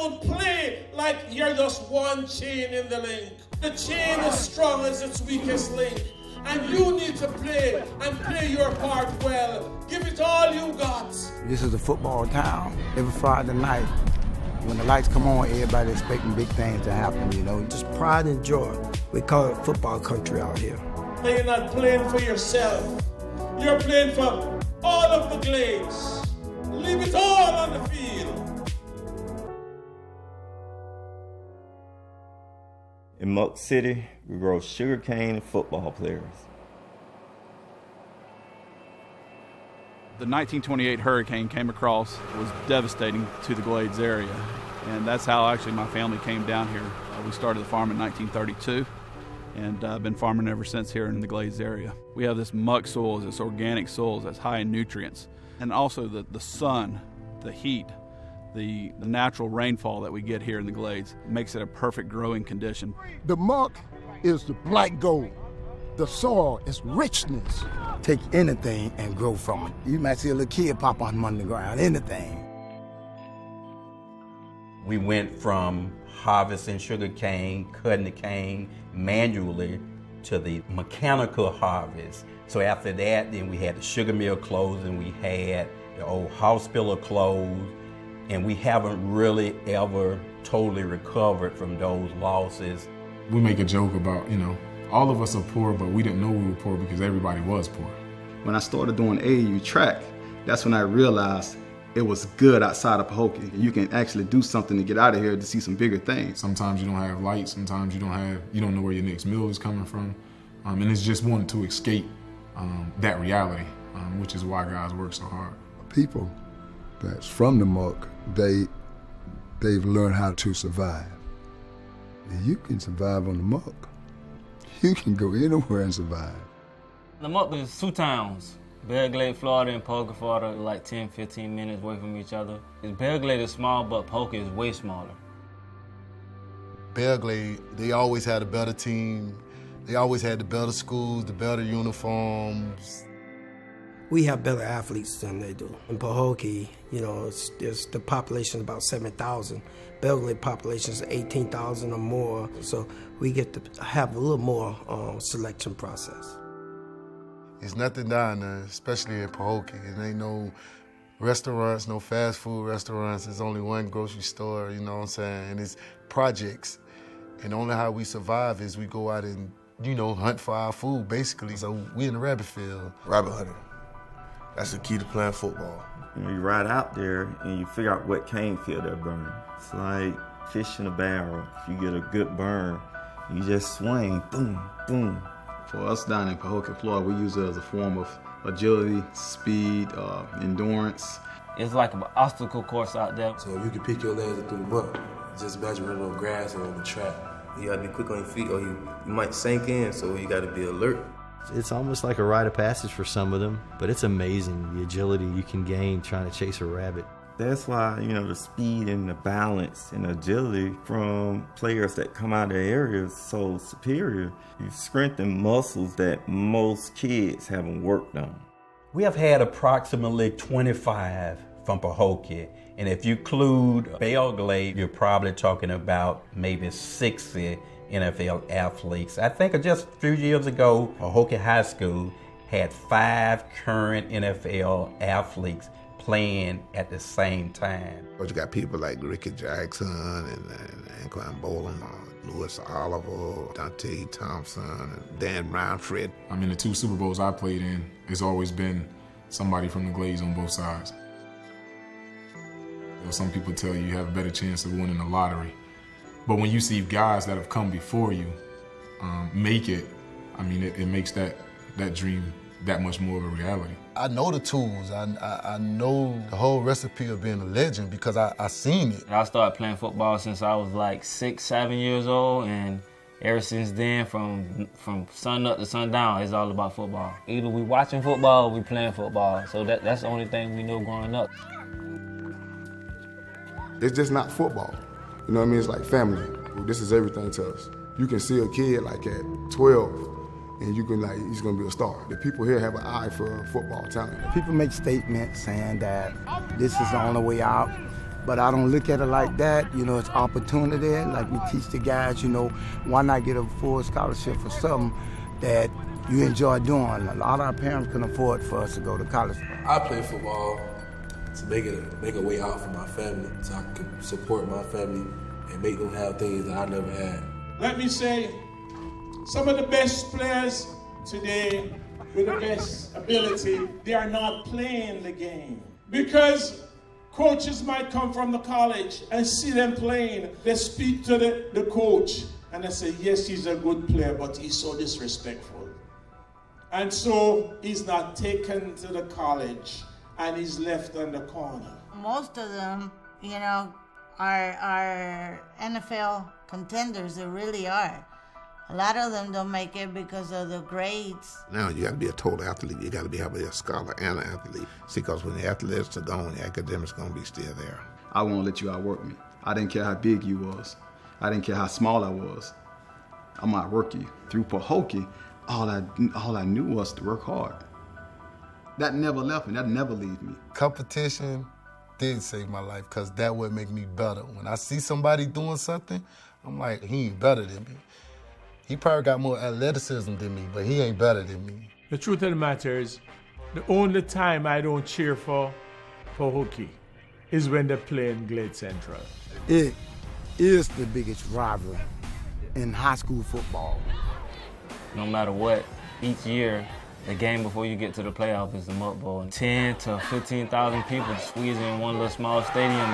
don't play like you're just one chain in the link. The chain is strong as its weakest link. And you need to play and play your part well. Give it all you got. This is a football town. Every Friday night, when the lights come on, everybody expecting big things to happen, you know. Just pride and joy. We call it football country out here. Now you're not playing for yourself. You're playing for all of the Glades. Leave it all on the field. In Muck City, we grow sugarcane and football players. The 1928 hurricane came across, was devastating to the Glades area, and that's how actually my family came down here. We started the farm in 1932, and I've been farming ever since here in the Glades area. We have this muck soils, this organic soils that's high in nutrients, and also the sun, the heat, the natural rainfall that we get here in the Glades makes it a perfect growing condition. The muck is the black gold. The soil is richness. Take anything and grow from it. You might see a little kid pop on from underground, anything. We went from harvesting sugar cane, cutting the cane manually, to the mechanical harvest. So after that, then we had the sugar mill closed and we had the old hospital closed, and we haven't really ever totally recovered from those losses. We make a joke about, all of us are poor, but we didn't know we were poor because everybody was poor. When I started doing AAU track, that's when I realized it was good outside of Pahokee. You can actually do something to get out of here to see some bigger things. Sometimes you don't have lights, sometimes you don't know where your next meal is coming from. And it's just wanting to escape that reality, which is why guys work so hard. People that's from the muck, they've learned how to survive. And you can survive on the muck. You can go anywhere and survive. The muck is two towns. Belgrade, Florida, and Pahokee, Florida, like 10, 15 minutes away from each other. Belgrade is small, but Pahokee is way smaller. Belgrade, they always had a better team. They always had the better schools, the better uniforms. We have better athletes than they do. In Pahokee, there's the population is about 7,000. Belgrade population is 18,000 or more. So we get to have a little more selection process. There's nothing down there, especially in Pahokee. There ain't no restaurants, no fast food restaurants. There's only one grocery store, you know what I'm saying? And it's projects. And only how we survive is we go out and, hunt for our food, basically. So we in the rabbit field. Rabbit hunting. That's the key to playing football. You ride out there and you figure out what cane field they're burning. It's like fish in a barrel. If you get a good burn, you just swing, boom, boom. For us down in Pahokee, Florida, we use it as a form of agility, speed, endurance. It's like an obstacle course out there. So if you can pick your legs up through the muck, just imagine running on grass or on the track. You gotta be quick on your feet or you might sink in, so you gotta be alert. It's almost like a rite of passage for some of them, but it's amazing the agility you can gain trying to chase a rabbit. That's why, the speed and the balance and agility from players that come out of the area is so superior. You strengthen muscles that most kids haven't worked on. We have had approximately 25 from Pahokee, and if you include Belgrade, you're probably talking about maybe 60 NFL athletes. I think just a few years ago, Pahokee High School had 5 current NFL athletes playing at the same time. But you got people like Ricky Jackson and Anquan Boland, Lewis Oliver, Dante Thompson, and Dan Brownfred. The 2 Super Bowls I played in, it's always been somebody from the Glades on both sides. Some people tell you have a better chance of winning the lottery. But when you see guys that have come before you make it, it makes that dream that much more of a reality. I know the tools. I know the whole recipe of being a legend because I seen it. I started playing football since I was like 6, 7 years old, and ever since then, from sun up to sundown, it's all about football. Either we watching football or we playing football. So that's the only thing we know growing up. It's just not football. You know what I mean? It's like family. This is everything to us. You can see a kid like at 12, and you can he's gonna be a star. The people here have an eye for football talent. People make statements saying that this is the only way out. But I don't look at it like that. You know, it's opportunity. Like we teach the guys, you know, why not get a full scholarship for something that you enjoy doing? A lot of our parents can afford for us to go to college. I play football to make a way out for my family, so I can support my family and make them have things that I never had. Let me say, some of the best players today with the best ability, they are not playing the game. Because coaches might come from the college and see them playing. They speak to the coach and they say, yes, he's a good player, but he's so disrespectful. And so he's not taken to the college and he's left on the corner. Most of them, you know, are NFL contenders. They really are. A lot of them don't make it because of the grades. Now you got to be a total athlete. You got to be a scholar and an athlete. See, because when the athletes are gone, the academics going to be still there. I won't let you outwork me. I didn't care how big you was. I didn't care how small I was. I'm gonna outwork you. Through Pahokee, all I knew was to work hard. That never left me. That never leave me. Competition did save my life because that would make me better. When I see somebody doing something, I'm like, he ain't better than me. He probably got more athleticism than me, but he ain't better than me. The truth of the matter is, the only time I don't cheer for Pahokee is when they're playing Glade Central. It is the biggest rivalry in high school football. No matter what, each year, the game before you get to the playoff is the Muck Bowl. 10 to 15,000 people squeeze in one little small stadium.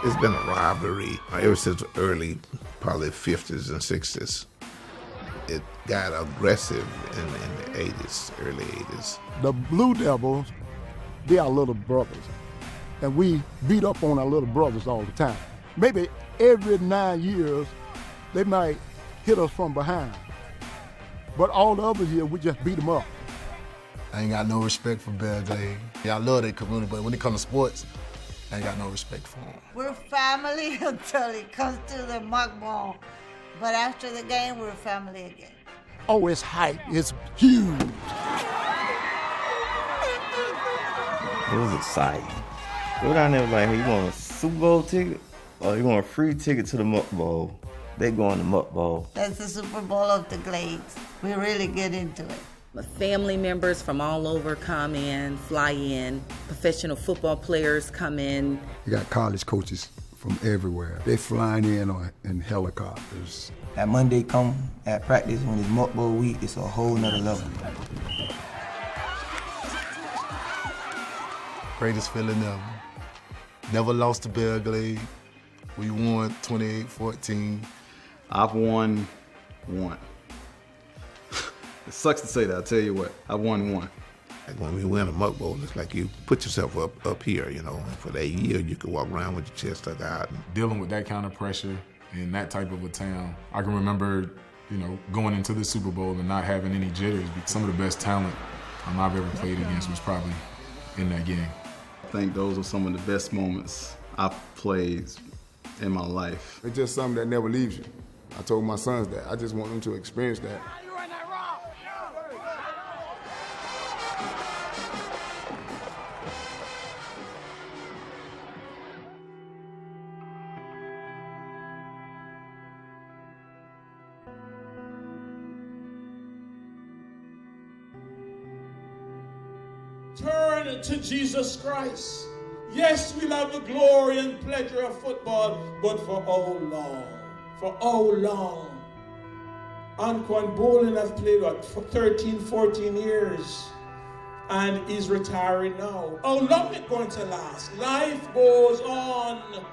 It's been a rivalry ever since the early, probably 50s and 60s. It got aggressive in the 80s, early 80s. The Blue Devils, they are little brothers. And we beat up on our little brothers all the time. Maybe every 9 years, they might hit us from behind. But all the other years, we just beat them up. I ain't got no respect for Bear Glade. Yeah, I love that community, but when it comes to sports, I ain't got no respect for them. We're family until it comes to the Muck Bowl. But after the game, we're family again. Oh, it's hype. It's huge. It was exciting. Go down there like, hey, you want a Super Bowl ticket or you want a free ticket to the Muck Bowl? They go on the Muck Bowl. That's the Super Bowl of the Glades. We really get into it. Family members from all over come in, fly in. Professional football players come in. You got college coaches from everywhere. They flying in helicopters. That Monday come at practice when it's Muck Bowl week, it's a whole nother level. Greatest feeling ever. Never lost to Bear Glade. We won 28-14. I've won one. It sucks to say that, I'll tell you what. I won one. Like when we win a Muck Bowl, it's like you put yourself up here, you know. And for that year, you could walk around with your chest stuck out. Dealing with that kind of pressure in that type of a town, I can remember, you know, going into the Super Bowl and not having any jitters. Some of the best talent I've ever played against was probably in that game. I think those are some of the best moments I've played in my life. It's just something that never leaves you. I told my sons that. I just want them to experience that. Turn to Jesus Christ. Yes, we'll have the glory and pleasure of football, but for how long? For how long? Anquan Bolin has played, for 13, 14 years, and he's retiring now. How long is it going to last? Life goes on.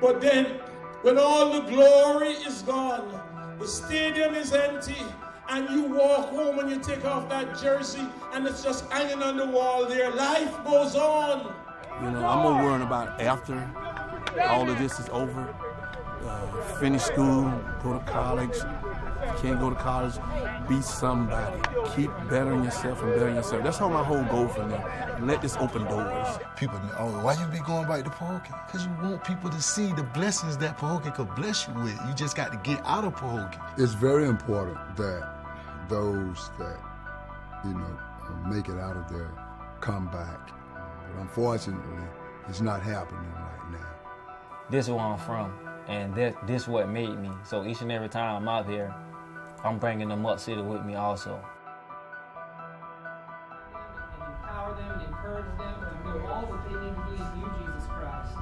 But then, when all the glory is gone, the stadium is empty, and you walk home and you take off that jersey, and it's just hanging on the wall there. Life goes on. You know, I'm more worried about after all of this is over. Finish school, go to college. If you can't go to college, be somebody. Keep bettering yourself and bettering yourself. That's all my whole goal for them. Let this open doors. People, why you be going back to Pahokee? Because you want people to see the blessings that Pahokee could bless you with. You just got to get out of Pahokee. It's very important that those that, you know, make it out of there come back. But unfortunately, It's not happening right now. This is where I'm from, and this is what made me. So each and every time I'm out here, I'm bringing the Muck City with me also. Empower them and encourage them to know all that they need to be in you, Jesus Christ.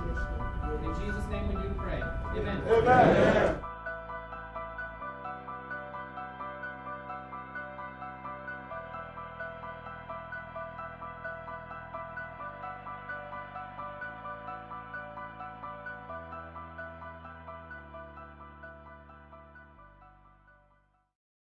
In Jesus' name we do pray. Amen. Amen.